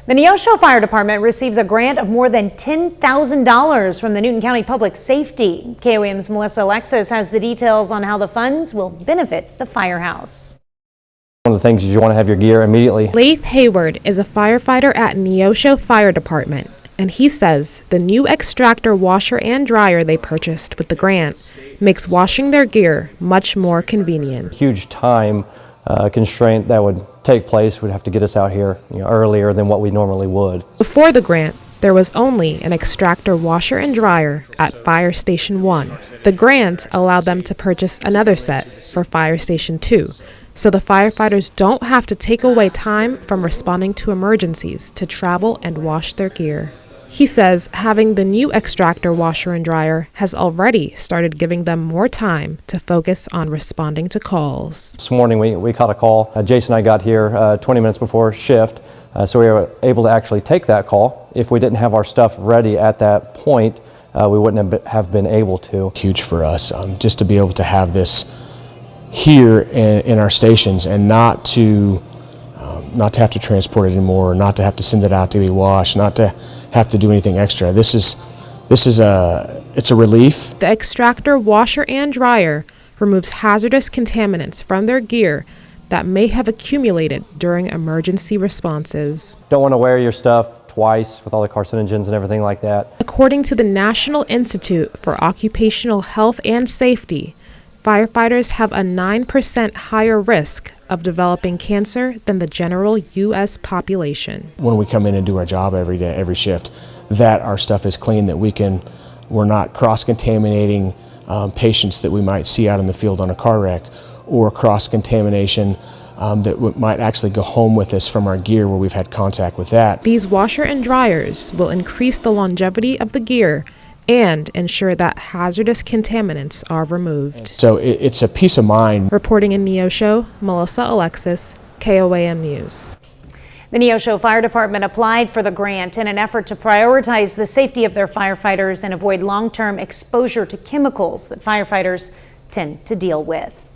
The Neosho Fire Department receives a grant of more than $10,000 from the Newton County Public Safety. KOAM's Melissa Alexis has the details on how the funds will benefit the firehouse. One of the things is you want to have your gear immediately. Leif Hayward is a firefighter at Neosho Fire Department, and he says the new extractor washer and dryer they purchased with the grant makes washing their gear much more convenient. Huge time constraint that would take place would have to get us out here earlier than what we normally would. Before the grant, there was only an extractor washer and dryer at Fire Station 1. The grant allowed them to purchase another set for Fire Station 2, so the firefighters don't have to take away time from responding to emergencies to travel and wash their gear. He says having the new extractor washer and dryer has already started giving them more time to focus on responding to calls. This morning we caught a call. Jason and I got here 20 minutes before shift, so we were able to actually take that call. If we didn't have our stuff ready at that point, we wouldn't have been able to. Huge for us just to be able to have this here in our stations and not to have to transport it anymore, not to have to send it out to be washed, not to have to do anything extra. It's a relief. The extractor washer and dryer removes hazardous contaminants from their gear that may have accumulated during emergency responses. Don't want to wear your stuff twice with all the carcinogens and everything like that. According to the National Institute for Occupational Health and Safety, firefighters have a 9% higher risk of developing cancer than the general U.S. population. When we come in and do our job every day, every shift, that our stuff is clean, that we're not cross-contaminating patients that we might see out in the field on a car wreck, or cross-contamination that might actually go home with us from our gear where we've had contact with that. These washer and dryers will increase the longevity of the gear and ensure that hazardous contaminants are removed. So it's a peace of mind. Reporting in Neosho, Melissa Alexis, KOAM News. The Neosho Fire Department applied for the grant in an effort to prioritize the safety of their firefighters and avoid long-term exposure to chemicals that firefighters tend to deal with.